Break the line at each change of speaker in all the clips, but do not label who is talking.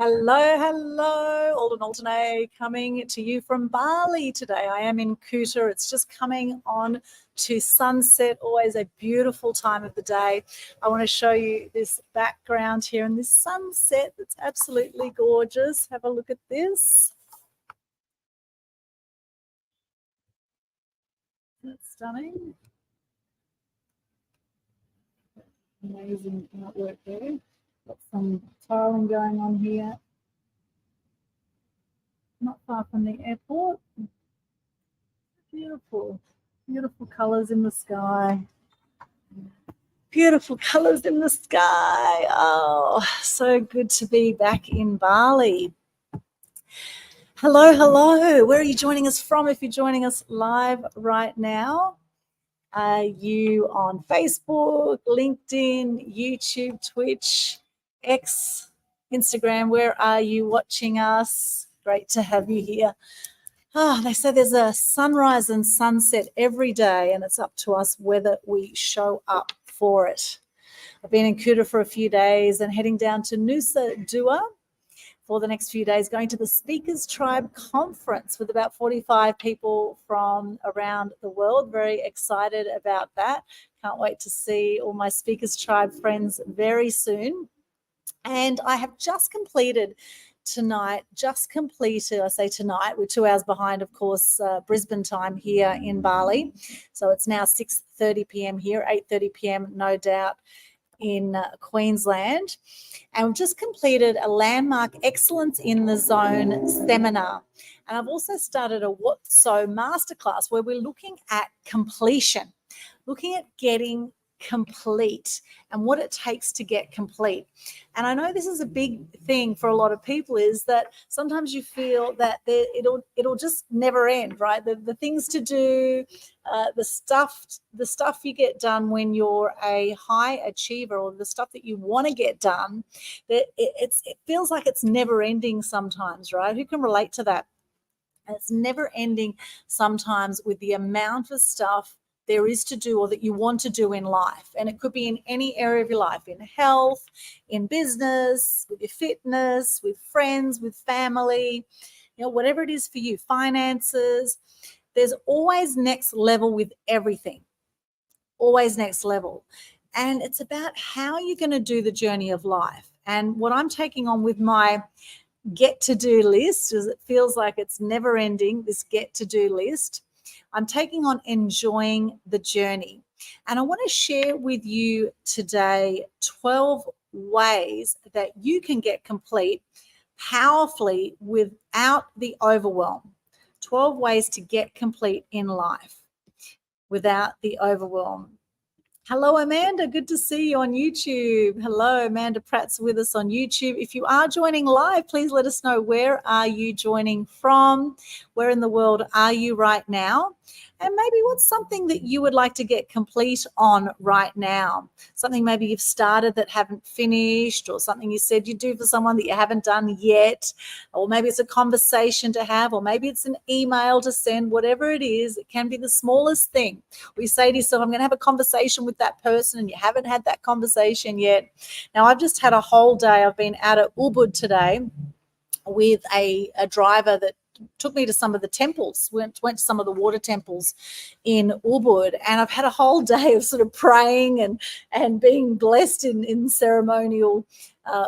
Hello, hello, Alden Alternate coming to you from Bali today. I am in Kuta. It's just coming on to sunset, always a beautiful time of the day. I want to show you this background here and this sunset that's absolutely gorgeous. Have a look at this. That's stunning. Amazing artwork there. Got some tiling going on here. Not far from the airport. Beautiful, beautiful colours in the sky. Beautiful colours in the sky. Oh, so good to be back in Bali. Hello, hello. Where are you joining us from? If you're joining us live right now, are you on Facebook, LinkedIn, YouTube, Twitch, X, Instagram? Where are you watching us? Great to have you here. They say there's a sunrise and sunset every day, and it's up to us whether we show up for it. I've been in Kuta for a few days and heading down to Nusa Dua for the next few days, going to the Speakers Tribe Conference with about 45 people from around the world. Very excited about that. Can't wait to see all my Speakers Tribe friends very soon. And I have just completed tonight, I say tonight, we're 2 hours behind, of course, Brisbane time here in Bali. So it's now 6:30 p.m. here, 8:30 p.m. no doubt in Queensland. And we've just completed a landmark Excellence in the Zone seminar. And I've also started a What So masterclass where we're looking at completion, looking at getting complete and what it takes to get complete. And I know this is a big thing for a lot of people, is that sometimes you feel that it'll just never end, right? The things to do, the stuff you get done when you're a high achiever, or the stuff that you want to get done, that it feels like it's never ending sometimes, right? Who can relate to that? And it's never ending sometimes with the amount of stuff there is to do or that you want to do in life. And it could be in any area of your life, in health, in business, with your fitness, with friends, with family, whatever it is for you, finances. There's always next level with everything, always next level. And it's about how you're going to do the journey of life. And what I'm taking on with my get to do list, as it feels like it's never ending, this get to do list, I'm taking on enjoying the journey. And I want to share with you today 12 ways that you can get complete powerfully without the overwhelm. 12 ways to get complete in life without the overwhelm. Hello, Amanda. Good to see you on YouTube. Hello, Amanda Pratt's with us on YouTube. If you are joining live, please let us know, where are you joining from? Where in the world are you right now? And maybe what's something that you would like to get complete on right now? Something maybe you've started that haven't finished, or something you said you'd do for someone that you haven't done yet, or maybe it's a conversation to have, or maybe it's an email to send. Whatever it is, it can be the smallest thing. We say to yourself, I'm going to have a conversation with that person, and you haven't had that conversation yet. Now, I've just had a whole day. I've been out at Ubud today with a driver that took me to some of the temples, went to some of the water temples in Ubud, and I've had a whole day of sort of praying and being blessed in ceremonial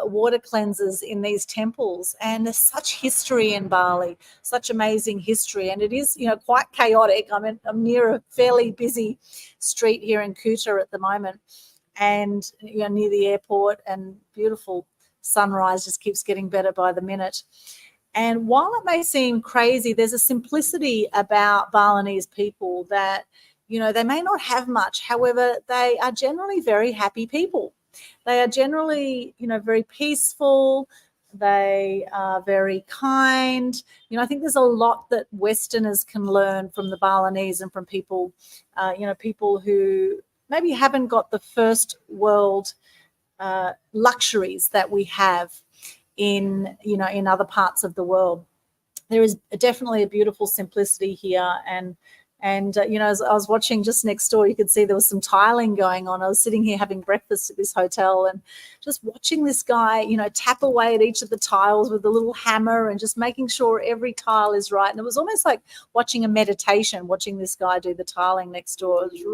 water cleanses in these temples. And there's such history in Bali, such amazing history, and it is, quite chaotic. I'm near a fairly busy street here in Kuta at the moment, and near the airport, and beautiful sunrise just keeps getting better by the minute. And while it may seem crazy, there's a simplicity about Balinese people that, they may not have much. However, they are generally very happy people. They are generally, very peaceful. They are very kind. I think there's a lot that Westerners can learn from the Balinese and from people, people who maybe haven't got the first world luxuries that we have in other parts of the world. There is definitely a beautiful simplicity here, and And, as I was watching just next door, you could see there was some tiling going on. I was sitting here having breakfast at this hotel and just watching this guy, tap away at each of the tiles with a little hammer and just making sure every tile is right. And it was almost like watching a meditation, watching this guy do the tiling next door. It was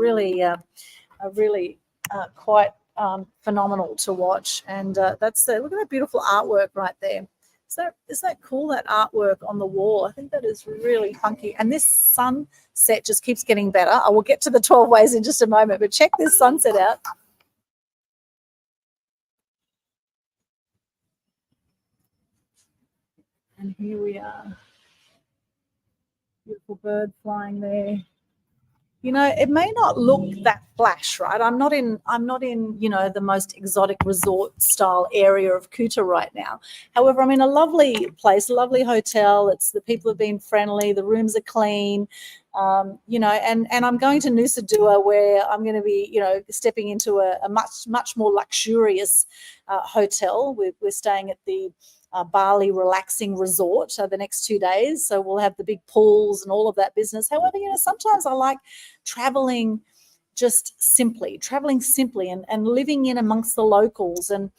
really quite phenomenal to watch. And look at that beautiful artwork right there. Is that cool, that artwork on the wall? I think that is really funky. And this sunset just keeps getting better. I will get to the 12 ways in just a moment, but check this sunset out. And here we are. Beautiful bird flying there. It may not look that flash, right? I'm not in, the most exotic resort style area of Kuta right now. However, I'm in a lovely place, a lovely hotel. The people have been friendly. The rooms are clean, and I'm going to Nusa Dua, where I'm going to be, stepping into a much more luxurious hotel. We're staying at the Bali relaxing resort the next 2 days. So we'll have the big pools and all of that business. However, sometimes I like traveling simply and living in amongst the locals and,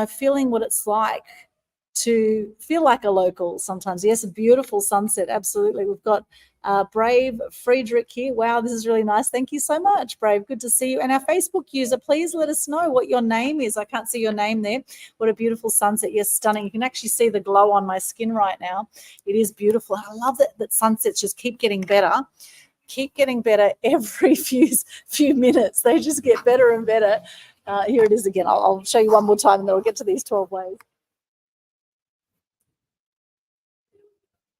feeling what it's like to feel like a local sometimes. Yes, a beautiful sunset. Absolutely. We've got Brave Friedrich here. Wow, this is really nice. Thank you so much, Brave. Good to see you. And our Facebook user, please let us know what your name is. I can't see your name there. What a beautiful sunset. Yes, stunning. You can actually see the glow on my skin right now. It is beautiful. I love that sunsets just keep getting better. Keep getting better every few minutes. They just get better and better. Here it is again. I'll show you one more time and then we'll get to these 12 ways.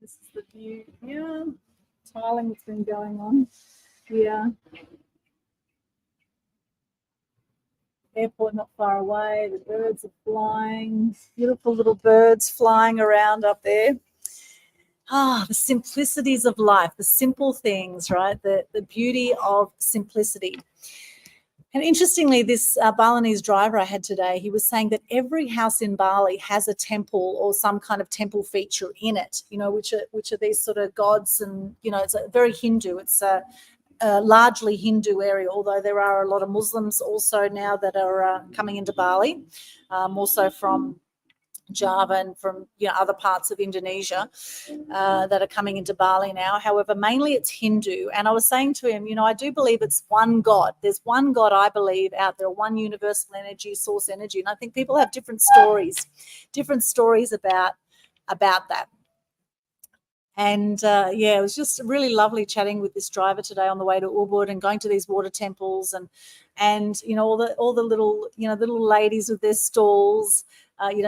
This is the view here. Tiling that's been going on here. Airport not far away. The birds are flying. Beautiful little birds flying around up there. The simplicities of life, the simple things, right? The beauty of simplicity. And interestingly, this Balinese driver I had today, he was saying that every house in Bali has a temple or some kind of temple feature in it, which are these sort of gods. And, it's a very Hindu. It's a largely Hindu area, although there are a lot of Muslims also now that are coming into Bali, also from Java and from other parts of Indonesia that are coming into Bali now. However, mainly it's Hindu. And I was saying to him, I do believe it's one God. There's one God, I believe, out there, one universal energy, source energy. And I think people have different stories about that. And it was just really lovely chatting with this driver today on the way to Ubud and going to these water temples and all the little little ladies with their stalls,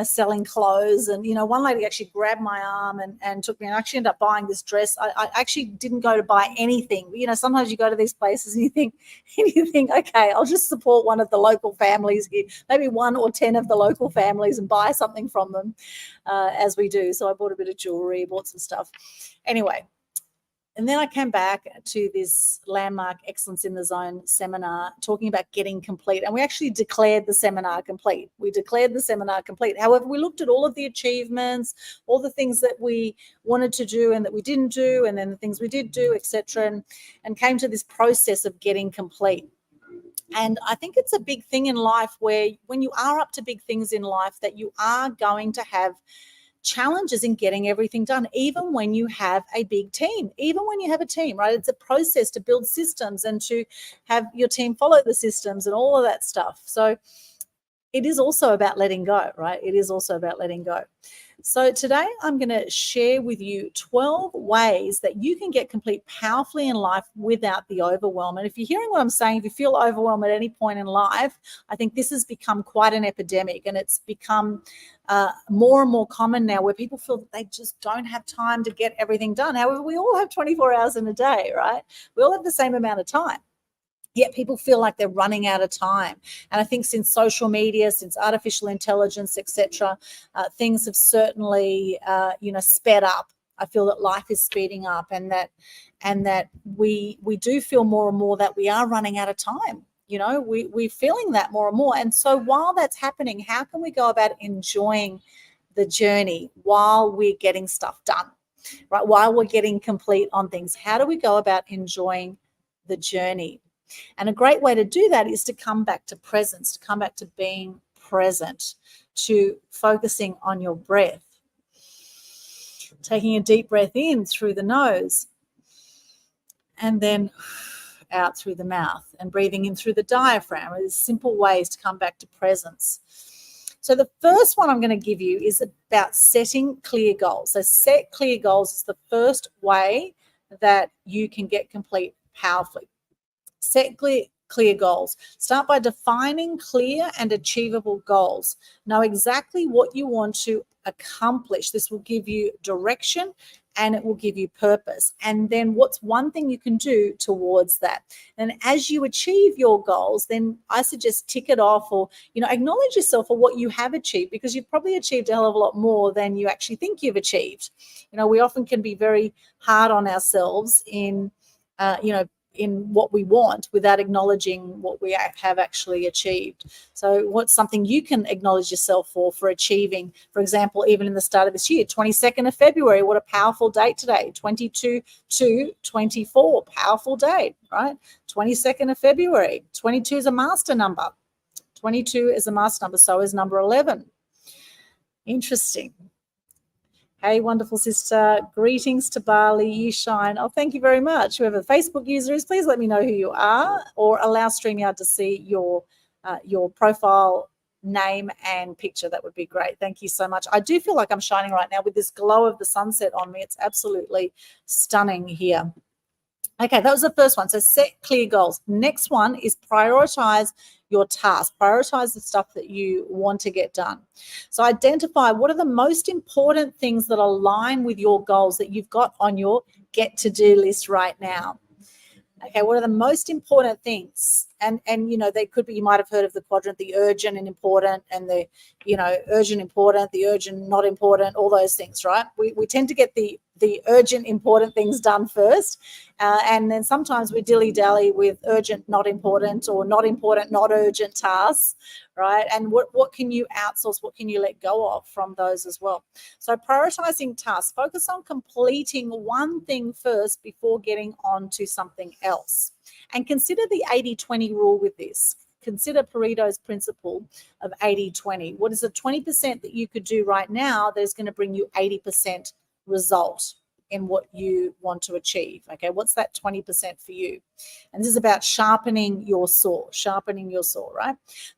selling clothes. And one lady actually grabbed my arm and took me, and I actually ended up buying this dress. I actually didn't go to buy anything. Sometimes you go to these places and you think, okay, I'll just support one of the local families here, maybe 1 or 10 of the local families, and buy something from them, as we do. So I bought a bit of jewelry, bought some stuff. Anyway, and then I came back to this Landmark Excellence in the Zone seminar talking about getting complete. And we actually declared the seminar complete. However, we looked at all of the achievements, all the things that we wanted to do and that we didn't do, and then the things we did do, etc., and came to this process of getting complete. And I think it's a big thing in life where when you are up to big things in life, that you are going to have challenges in getting everything done, even when you have a big team, right? It's a process to build systems and to have your team follow the systems and all of that stuff. So it is also about letting go, right? It is also about letting go. So today I'm going to share with you 12 ways that you can get complete powerfully in life without the overwhelm. And if you're hearing what I'm saying, if you feel overwhelmed at any point in life, I think this has become quite an epidemic, and it's become more and more common now, where people feel that they just don't have time to get everything done. However, we all have 24 hours in a day, right? We all have the same amount of time. Yet people feel like they're running out of time. And I think since social media, since artificial intelligence, etc., things have certainly, sped up. I feel that life is speeding up, and that we do feel more and more that we are running out of time. We're feeling that more and more. And so while that's happening, how can we go about enjoying the journey while we're getting stuff done? right? While we're getting complete on things, how do we go about enjoying the journey? And a great way to do that is to come back to presence, to come back to being present, to focusing on your breath. Taking a deep breath in through the nose and then out through the mouth, and breathing in through the diaphragm. There's simple ways to come back to presence. So the first one I'm going to give you is about setting clear goals. So set clear goals is the first way that you can get complete powerfully. Set clear goals. Start by defining clear and achievable goals. Know exactly what you want to accomplish. This will give you direction and it will give you purpose. And then what's one thing you can do towards that? And as you achieve your goals, then I suggest tick it off, or, acknowledge yourself for what you have achieved, because you've probably achieved a hell of a lot more than you actually think you've achieved. We often can be very hard on ourselves in what we want without acknowledging what we have actually achieved. So what's something you can acknowledge yourself for achieving? For example, even in the start of this year, 22nd of February, what a powerful date today, 22/2/24, powerful date, right? 22nd of February, 22 is a master number. 22 is a master number, so is number 11. Interesting. Hey, wonderful sister. Greetings to Bali. You shine. Oh, thank you very much. Whoever the Facebook user is, please let me know who you are, or allow StreamYard to see your profile name and picture. That would be great. Thank you so much. I do feel like I'm shining right now with this glow of the sunset on me. It's absolutely stunning here. Okay, that was the first one. So set clear goals. Next one is prioritize your task. Prioritize the stuff that you want to get done. So identify what are the most important things that align with your goals that you've got on your get to do list right now. Okay, what are the most important things? And they could be, you might have heard of the quadrant, the urgent and important, and the, urgent important, the urgent not important, all those things, right? We tend to get the urgent important things done first, and then sometimes we dilly-dally with urgent not important, or not important not urgent tasks, right? And what can you outsource? What can you let go of from those as well? So prioritizing tasks, focus on completing one thing first before getting on to something else. And consider the 80-20 rule with this. Consider Pareto's principle of 80-20. What is the 20% that you could do right now that is going to bring you 80% result in what you want to achieve? Okay, what's that 20% for you? And this is about sharpening your saw, right?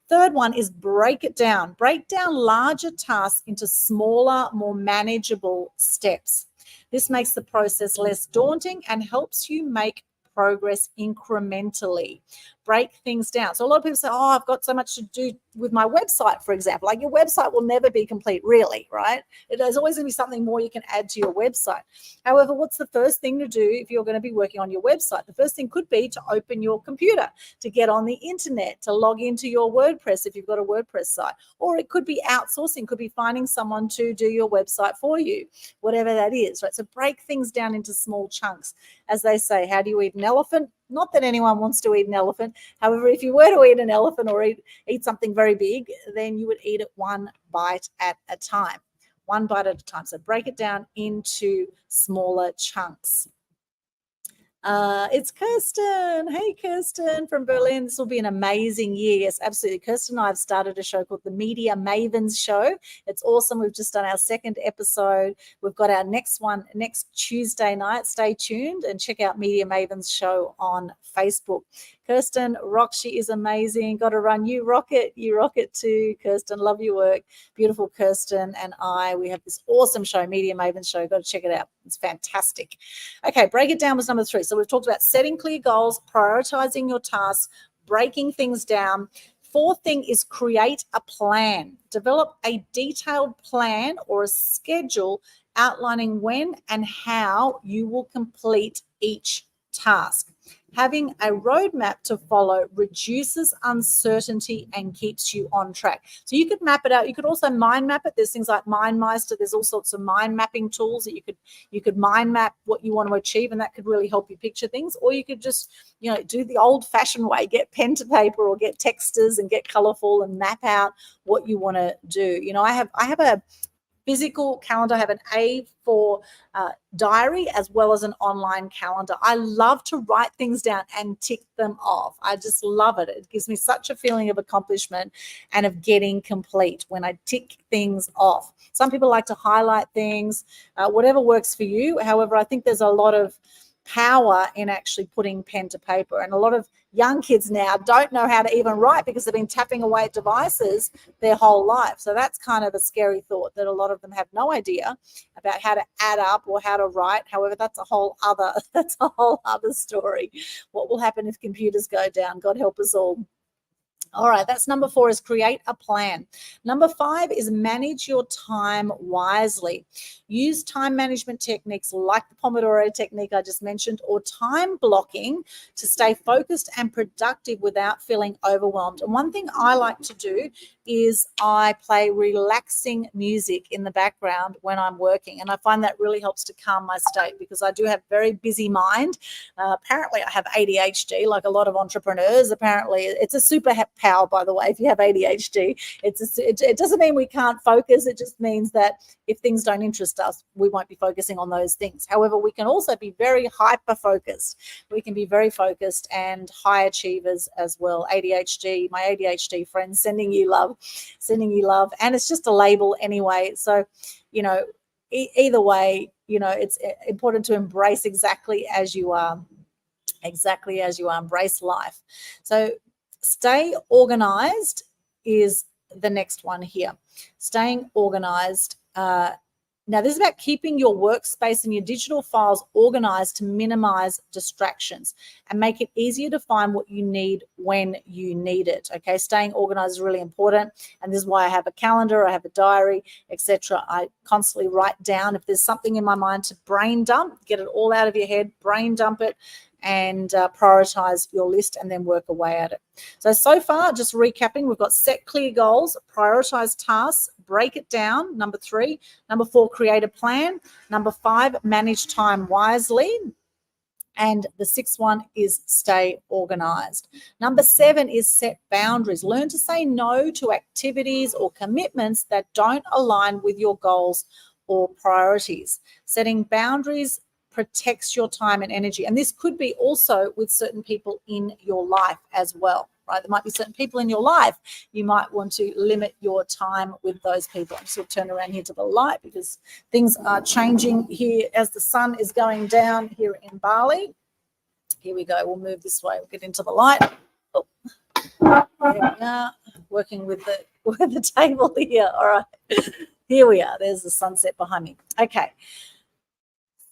Third one is break it down. Break down larger tasks into smaller, more manageable steps. This makes the process less daunting and helps you make progress incrementally. Break things down. So a lot of people say, oh, I've got so much to do with my website, for example. Like, your website will never be complete, really, right? There's always going to be something more you can add to your website. However, what's the first thing to do if you're going to be working on your website? The first thing could be to open your computer, to get on the internet, to log into your WordPress if you've got a WordPress site. Or it could be outsourcing, could be finding someone to do your website for you, whatever that is, right? So break things down into small chunks. As they say, how do you eat an elephant? Not that anyone wants to eat an elephant. However, if you were to eat an elephant or eat something very big, then you would eat it one bite at a time. One bite at a time. So break it down into smaller chunks. It's Kirsten. Hey, Kirsten from Berlin. This will be an amazing year. Yes, absolutely. Kirsten and I have started a show called the Media Mavens Show. It's awesome. We've just done our second episode. We've got our next one next Tuesday night. Stay tuned and check out Media Mavens Show on Facebook. Kirsten rocks. She is amazing. Got to run. You rock it. You rock it too, Kirsten. Love your work. Beautiful Kirsten and we have this awesome show, Media Mavens Show. Got to check it out. It's fantastic. Okay, break it down was number 3. So we've talked about setting clear goals, prioritizing your tasks, breaking things down. Fourth thing is create a plan. Develop a detailed plan or a schedule outlining when and how you will complete each task. Having a roadmap to follow reduces uncertainty and keeps you on track. So you could map it out. You could also mind map it. There's things like MindMeister. There's all sorts of mind mapping tools that you could mind map what you want to achieve, and that could really help you picture things. Or you could just, do the old-fashioned way, get pen to paper or get texters and get colorful and map out what you want to do. I have a physical calendar. I have an A4 diary as well as an online calendar. I love to write things down and tick them off. I just love it. It gives me such a feeling of accomplishment and of getting complete when I tick things off. Some people like to highlight things, whatever works for you. However, I think there's a lot of power in actually putting pen to paper, and a lot of young kids now don't know how to even write because they've been tapping away at devices their whole life. So that's kind of a scary thought, that a lot of them have no idea about how to add up or how to write. However, that's a whole other story. What will happen if computers go down? God help us all. All right, that's number 4, is create a plan. Number 5 is manage your time wisely. Use time management techniques like the Pomodoro technique I just mentioned, or time blocking, to stay focused and productive without feeling overwhelmed. And one thing I like to do is I play relaxing music in the background when I'm working, and I find that really helps to calm my state, because I do have very busy mind. Apparently I have ADHD, like a lot of entrepreneurs. Apparently it's a superpower, by the way. If you have ADHD, it doesn't mean we can't focus. It just means that if things don't interest us, we won't be focusing on those things. However, we can also be very hyper focused. We can be very focused and high achievers as well. ADHD, my ADHD friends, sending you love. And it's just a label anyway. So, either way, it's important to embrace exactly as you are. Embrace life. So stay organized is the next one here. Staying organized. Now, this is about keeping your workspace and your digital files organized to minimize distractions and make it easier to find what you need when you need it. Okay, staying organized is really important, and this is why I have a calendar, I have a diary, etc. I constantly write down if there's something in my mind to brain dump, get it all out of your head, brain dump it, and prioritize your list, and then work away at it. So far, just recapping, we've got set clear goals, prioritize tasks, break it down, number 3. Number 4, create a plan. Number 5, manage time wisely. And the 6th one is stay organized. Number 7 is set boundaries. Learn to say no to activities or commitments that don't align with your goals or priorities. Setting boundaries protects your time and energy. And this could be also with certain people in your life as well, right? There might be certain people in your life. You might want to limit your time with those people. I'm just going to turn around here to the light because things are changing here as the sun is going down here in Bali. Here we go. We'll move this way. We'll get into the light. Oh, there we are, working with the table here. All right. Here we are. There's the sunset behind me. Okay.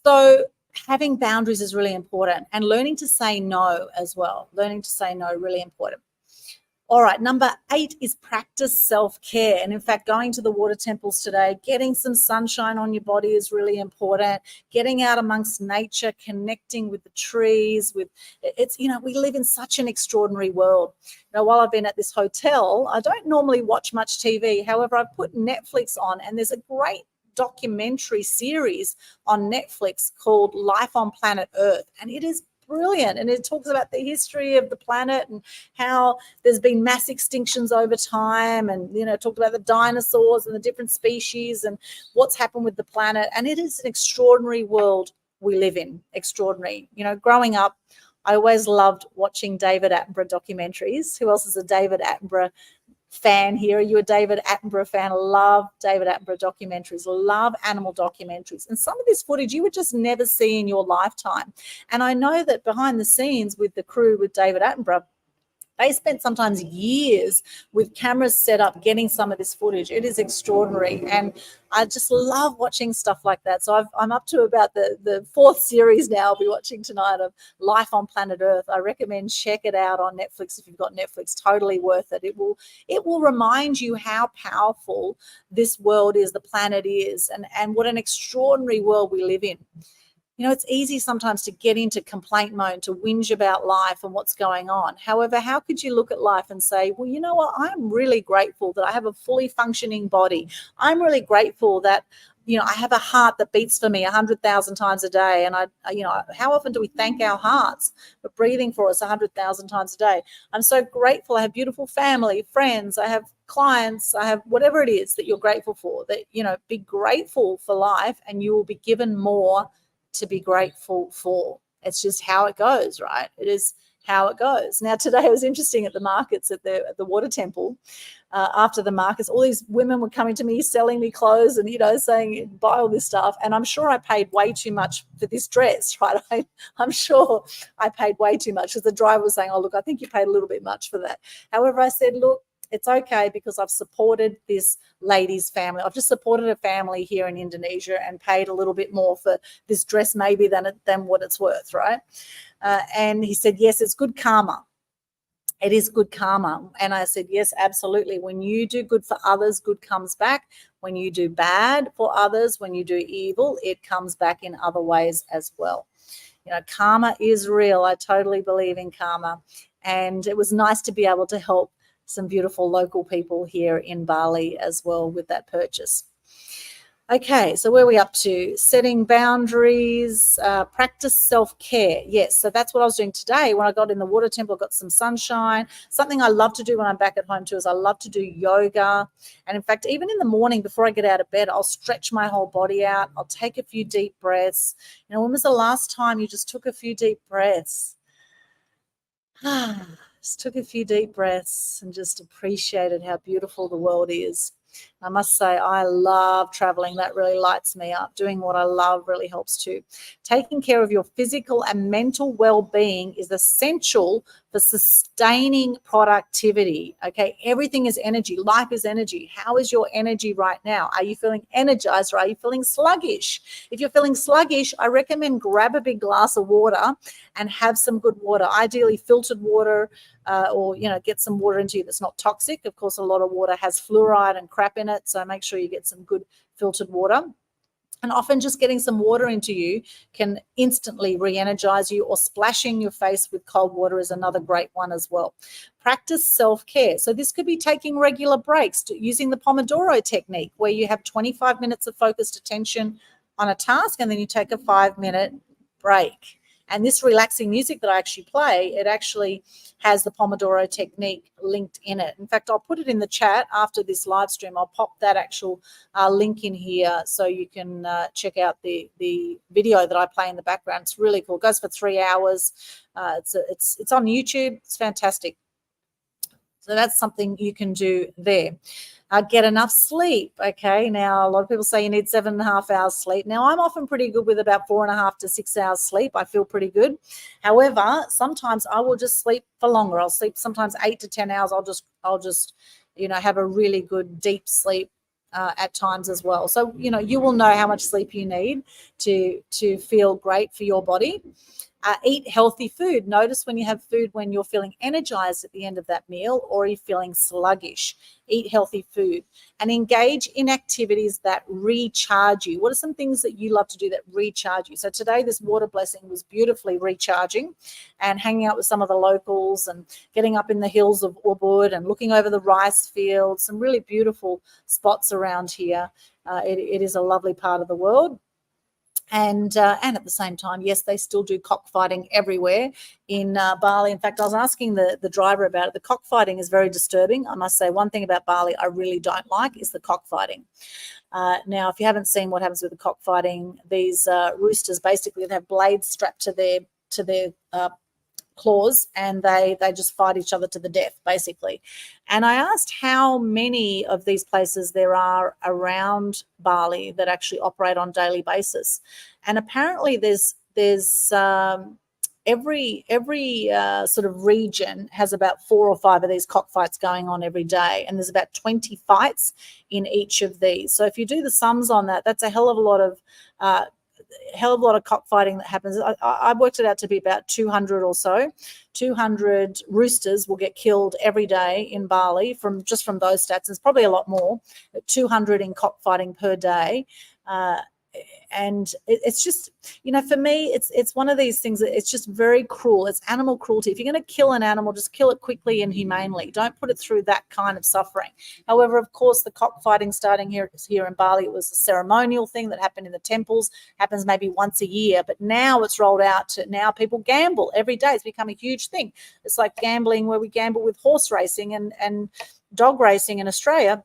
So having boundaries is really important, and learning to say no as well. Learning to say no, really important. All right, number 8 is practice self-care. And in fact, going to the water temples today, getting some sunshine on your body is really important. Getting out amongst nature, connecting with the trees, we live in such an extraordinary world. While I've been at this hotel, I don't normally watch much TV. However, I've put Netflix on, and there's a great documentary series on Netflix called Life on Planet Earth, and it is brilliant, and it talks about the history of the planet and how there's been mass extinctions over time, and talked about the dinosaurs and the different species and what's happened with the planet. And it is an extraordinary world we live in. Extraordinary. Growing up, I always loved watching David Attenborough documentaries. Who else is a David Attenborough fan here? Are you a David Attenborough fan? Love David Attenborough documentaries, love animal documentaries. And some of this footage you would just never see in your lifetime. And I know that behind the scenes with the crew with David Attenborough, they spent sometimes years with cameras set up getting some of this footage. It is extraordinary. And I just love watching stuff like that. So I'm up to about the 4th series now I'll be watching tonight of Life on Planet Earth. I recommend check it out on Netflix if you've got Netflix. Totally worth it. It will remind you how powerful this world is, the planet is, and what an extraordinary world we live in. You know, it's easy sometimes to get into complaint mode, to whinge about life and what's going on. However, how could you look at life and say, well, you know what, I'm really grateful that I have a fully functioning body. I'm really grateful that, you know, I have a heart that beats for me 100,000 times a day. And you know, how often do we thank our hearts for breathing for us 100,000 times a day? I'm so grateful. I have beautiful family, friends. I have clients. I have whatever it is that you're grateful for. That, you know, be grateful for life, and you will be given more to be grateful for. It's just how it goes, right? It is how it goes. Now, today it was interesting at the markets at the water temple. After the markets, all these women were coming to me, selling me clothes, and, you know, saying buy all this stuff. And I'm sure I paid way too much for this dress, right? I'm sure I paid way too much, because the driver was saying, oh, look, I think you paid a little bit much for that. However, I said, look, it's okay, because I've supported this lady's family. I've just supported a family here in Indonesia and paid a little bit more for this dress maybe than what it's worth, right? And he said, yes, it's good karma. It is good karma. And I said, yes, absolutely. When you do good for others, good comes back. When you do bad for others, when you do evil, it comes back in other ways as well. You know, karma is real. I totally believe in karma. And it was nice to be able to help some beautiful local people here in Bali as well with that purchase. Okay, so where are we up to? Setting boundaries, practice self-care. Yes, so that's what I was doing today. When I got in the water temple, I got some sunshine. Something I love to do when I'm back at home too is I love to do yoga. And in fact, even in the morning before I get out of bed, I'll stretch my whole body out. I'll take a few deep breaths. You know, when was the last time you just took a few deep breaths? Just took a few deep breaths and just appreciated how beautiful the world is. I must say, I love traveling. That really lights me up. Doing what I love really helps too. Taking care of your physical and mental well-being is essential for sustaining productivity. Okay, everything is energy. Life is energy. How is your energy right now? Are you feeling energized, or are you feeling sluggish? If you're feeling sluggish, I recommend grab a big glass of water and have some good water, ideally filtered water, or, you know, get some water into you that's not toxic. Of course, a lot of water has fluoride and crap in it, so make sure you get some good filtered water. And often just getting some water into you can instantly re-energize you, or splashing your face with cold water is another great one as well. Practice self-care. So this could be taking regular breaks, using the Pomodoro technique, where you have 25 minutes of focused attention on a task, and then you take a 5-minute break. And this relaxing music that I actually play, it actually has the Pomodoro technique linked in it. In fact, I'll put it in the chat after this live stream. I'll pop that actual link in here so you can check out the video that I play in the background. It's really cool. It goes for 3 hours. It's on YouTube. It's fantastic. So that's something you can do there. Get enough sleep. Okay, now a lot of people say you need 7.5 hours sleep. Now I'm often pretty good with about 4.5 to 6 hours sleep. I feel pretty good. However, sometimes I will just sleep for longer. I'll sleep sometimes 8 to 10 hours. I'll just you know, have a really good deep sleep at times as well. So, you know, you will know how much sleep you need to feel great for your body. Eat healthy food. Notice when you have food when you're feeling energized at the end of that meal, or you're feeling sluggish. Eat healthy food and engage in activities that recharge you. What are some things that you love to do that recharge you? So today, this water blessing was beautifully recharging, and hanging out with some of the locals and getting up in the hills of Ubud and looking over the rice fields, some really beautiful spots around here. It is a lovely part of the world. And at the same time, yes, they still do cockfighting everywhere in Bali. In fact, I was asking the driver about it. The cockfighting is very disturbing. I must say, one thing about Bali I really don't like is the cockfighting. Now, if you haven't seen what happens with the cockfighting, these roosters basically have blades strapped to their claws, and they just fight each other to the death, basically. And I asked how many of these places there are around Bali that actually operate on a daily basis, and apparently there's every sort of region has about 4 or 5 of these cockfights going on every day, and there's about 20 fights in each of these. So if you do the sums on that, that's a hell of a lot of cockfighting that happens. I worked it out to be about 200 or so. 200 roosters will get killed every day in Bali from those stats. There's probably a lot more, but 200 in cockfighting per day. and it's just, for me, it's one of these things that it's just very cruel. It's animal cruelty. If you're going to kill an animal, just kill it quickly and humanely. Don't put it through that kind of suffering. However, of course, the cockfighting starting here in Bali, it was a ceremonial thing that happened in the temples, happens maybe once a year, but now it's rolled out to now people gamble every day. It's become a huge thing. It's like gambling, where we gamble with horse racing and dog racing in Australia.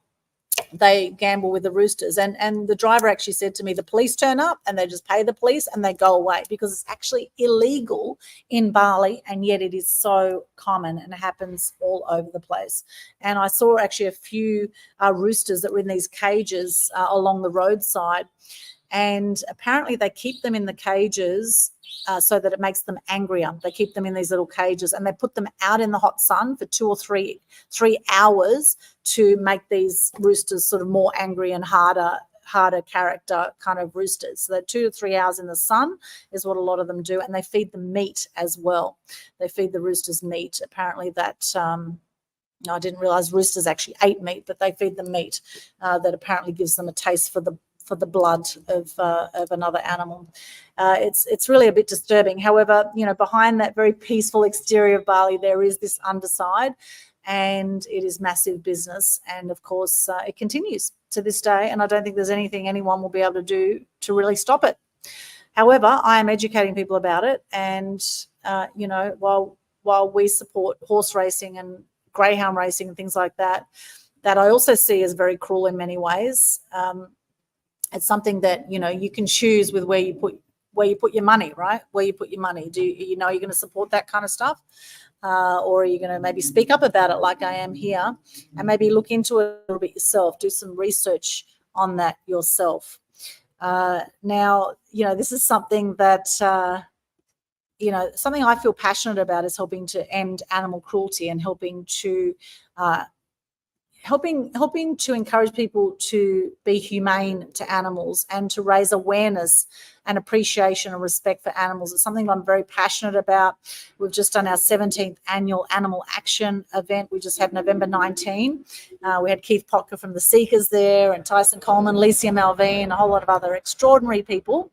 They gamble with the roosters, and the driver actually said to me, the police turn up and they just pay the police and they go away, because it's actually illegal in Bali, and yet it is so common and it happens all over the place. And I saw actually a few roosters that were in these cages along the roadside, and apparently they keep them in the cages so that it makes them angrier. They keep them in these little cages and they put them out in the hot sun for 2 or 3 hours to make these roosters sort of more angry and harder character kind of roosters. So they're 2 to 3 hours in the sun is what a lot of them do, and they feed them meat as well. They feed the roosters meat. Apparently that I didn't realize roosters actually ate meat, but they feed them meat that apparently gives them a taste for the blood of another animal. It's really a bit disturbing. However, behind that very peaceful exterior of Bali, there is this underside, and it is massive business. And of course, it continues to this day. And I don't think there's anything anyone will be able to do to really stop it. However, I am educating people about it. And, while we support horse racing and greyhound racing and things like that, that I also see as very cruel in many ways. It's something that, you can choose with where you put your money, right? Where you put your money. Do you're going to support that kind of stuff? Or are you going to maybe speak up about it like I am here, and maybe look into it a little bit yourself, do some research on that yourself. Now, this is something that, something I feel passionate about, is helping to end animal cruelty and helping to encourage people to be humane to animals and to raise awareness and appreciation and respect for animals. It's something I'm very passionate about. We've just done our 17th annual Animal Action event. We just had November 19. We had Keith Potka from the Seekers there, and Tyson Coleman, Licia Malvine, a whole lot of other extraordinary people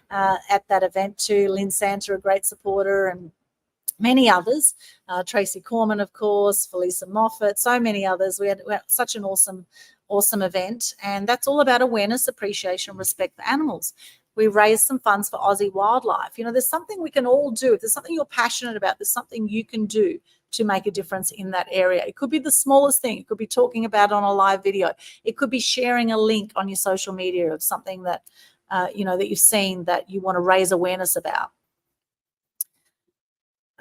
at that event too. Lynn Santa, a great supporter, and many others, Tracy Corman, of course, Felisa Moffat, so many others. We had such an awesome event, and that's all about awareness, appreciation, respect for animals. We raised some funds for Aussie wildlife. There's something we can all do. If there's something you're passionate about, there's something you can do to make a difference in that area. It could be the smallest thing. It could be talking about on a live video. It could be sharing a link on your social media of something that, that you've seen that you want to raise awareness about.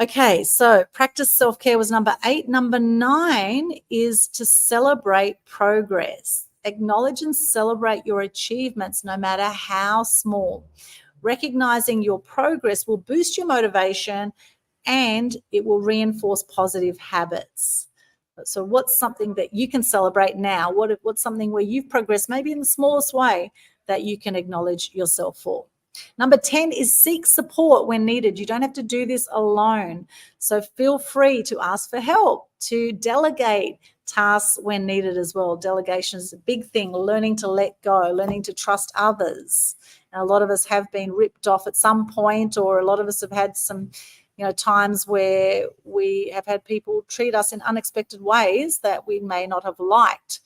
Okay, so practice self-care was number 8. Number 9 is to celebrate progress. Acknowledge and celebrate your achievements, no matter how small. Recognizing your progress will boost your motivation, and it will reinforce positive habits. So what's something that you can celebrate now? What's something where you've progressed, maybe in the smallest way, that you can acknowledge yourself for? Number 10 is seek support when needed. You don't have to do this alone. So feel free to ask for help, to delegate tasks when needed as well. Delegation is a big thing, learning to let go, learning to trust others. And a lot of us have been ripped off at some point, or a lot of us have had some times where we have had people treat us in unexpected ways that we may not have liked.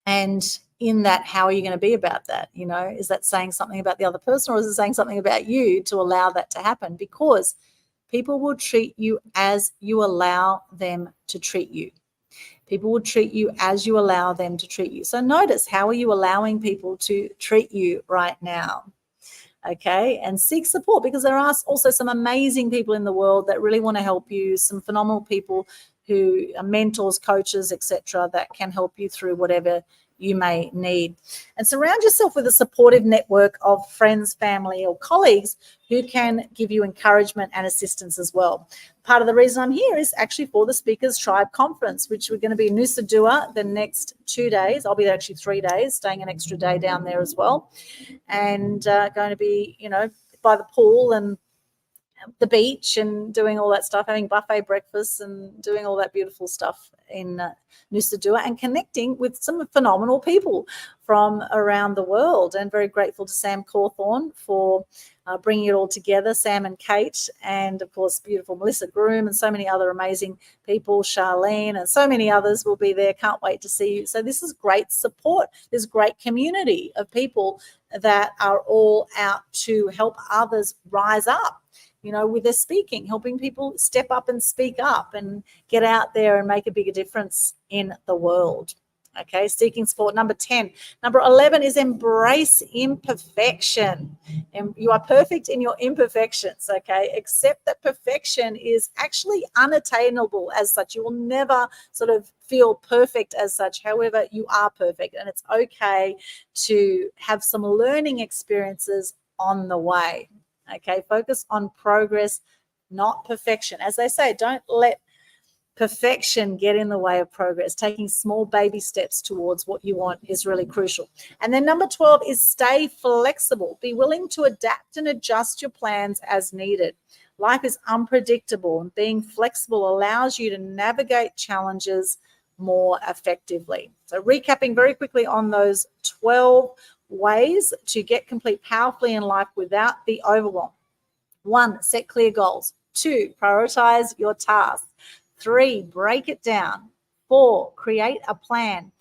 And in that, how are you going to be about that? Is that saying something about the other person, or is it saying something about you to allow that to happen? Because people will treat you as you allow them to treat you. People will treat you as you allow them to treat you. So notice, how are you allowing people to treat you right now? Okay, and seek support, because there are also some amazing people in the world that really want to help you, some phenomenal people who are mentors, coaches, etc., that can help you through whatever you may need. And surround yourself with a supportive network of friends, family, or colleagues who can give you encouragement and assistance as well. Part of the reason I'm here is actually for the Speakers Tribe Conference, which we're going to be in Nusa Dua the next 2 days. I'll be there actually 3 days, staying an extra day down there as well, and going to be, by the pool and the beach and doing all that stuff, having buffet breakfasts and doing all that beautiful stuff in Nusa Dua, and connecting with some phenomenal people from around the world. And very grateful to Sam Cawthorn for bringing it all together, Sam and Kate, and of course beautiful Melissa Groom, and so many other amazing people, Charlene, and so many others will be there. Can't wait to see you. So this is great support. There's great community of people that are all out to help others rise up, with their speaking, helping people step up and speak up and get out there and make a bigger difference in the world. Okay, seeking support. Number 10. Number 11 is embrace imperfection. And you are perfect in your imperfections, okay? Accept that perfection is actually unattainable as such. You will never sort of feel perfect as such. However, you are perfect, and it's okay to have some learning experiences on the way. Okay, focus on progress, not perfection. As they say, don't let perfection get in the way of progress. Taking small baby steps towards what you want is really crucial. And then number 12 is stay flexible. Be willing to adapt and adjust your plans as needed. Life is unpredictable, and being flexible allows you to navigate challenges more effectively. So recapping very quickly on those 12 ways to get complete powerfully in life without the overwhelm. 1, set clear goals. 2, prioritize your tasks. 3, break it down. 4, create a plan.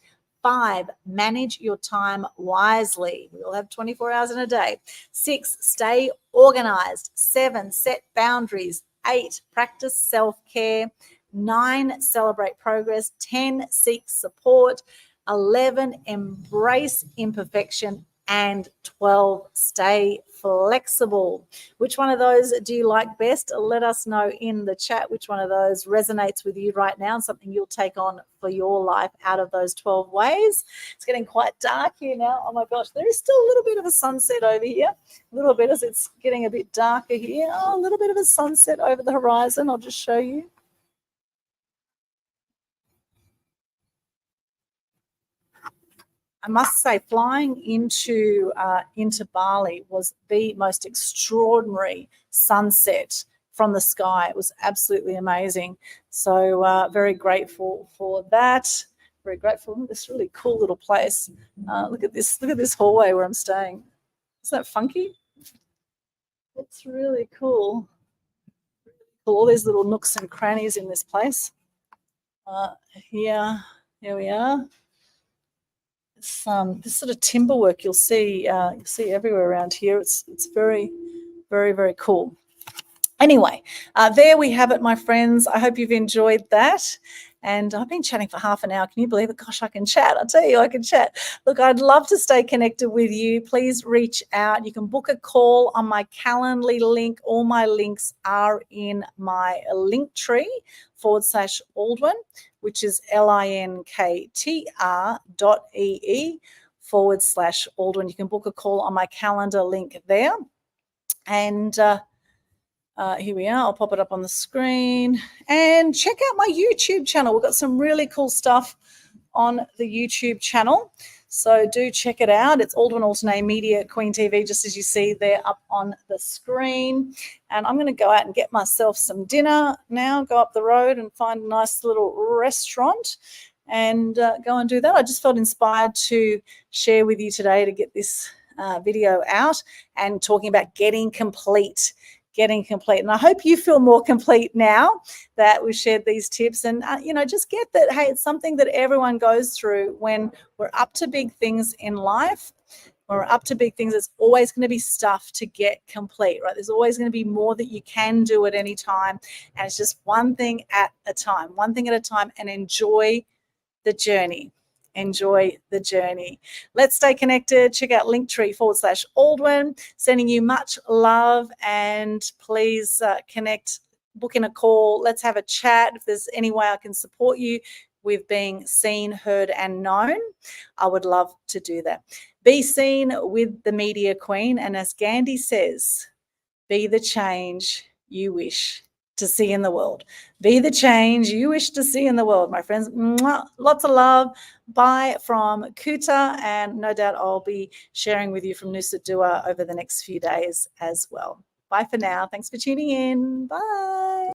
5, manage your time wisely. We all have 24 hours in a day. 6, stay organized. 7, set boundaries. 8, practice self-care. 9, celebrate progress. 10, seek support. 11, embrace imperfection. And 12, stay flexible. Which one of those do you like best? Let us know in the chat which one of those resonates with you right now and something you'll take on for your life out of those 12 ways. It's getting quite dark here now. Oh my gosh, there is still a little bit of a sunset over here. A little bit as it's getting a bit darker here. Oh, a little bit of a sunset over the horizon. I'll just show you. I must say, flying into Bali was the most extraordinary sunset from the sky. It was absolutely amazing. So very grateful for that. Very grateful for this really cool little place. Look at this hallway where I'm staying. Isn't that funky? It's really cool. All these little nooks and crannies in this place. Here we are. This sort of timber work you'll see everywhere around here. It's very, very, very cool. Anyway, there we have it, my friends. I hope you've enjoyed that. And I've been chatting for half an hour. Can you believe it? Gosh, I can chat. I tell you, I can chat. Look, I'd love to stay connected with you. Please reach out. You can book a call on my Calendly link. All my links are in my link tree /Aldwin, which is linktr.ee/Aldwin. You can book a call on my calendar link there. And here we are. I'll pop it up on the screen. And check out my YouTube channel. We've got some really cool stuff on the YouTube channel. So do check it out. It's Aldwin Alternate Media Queen TV, just as you see there up on the screen. And I'm going to go out and get myself some dinner now, go up the road and find a nice little restaurant and go and do that. I just felt inspired to share with you today to get this video out and talking about getting complete. And I hope you feel more complete now that we've shared these tips. And just get that, hey, it's something that everyone goes through when we're up to big things in life. When we're up to big things, there's always going to be stuff to get complete, right? There's always going to be more that you can do at any time, and it's just one thing at a time, and enjoy the journey. Enjoy the journey. Let's stay connected. Check out linktree /Aldwin. Sending you much love, and please connect, book in a call. Let's have a chat. If there's any way I can support you with being seen, heard, and known, I would love to do that. Be seen with the Media Queen, and as Gandhi says, be the change you wish to see in the world. Be the change you wish to see in the world, my friends. Mwah. Lots of love. Bye from Kuta, and no doubt I'll be sharing with you from Nusa Dua over the next few days as well. Bye for now. Thanks for tuning in. Bye.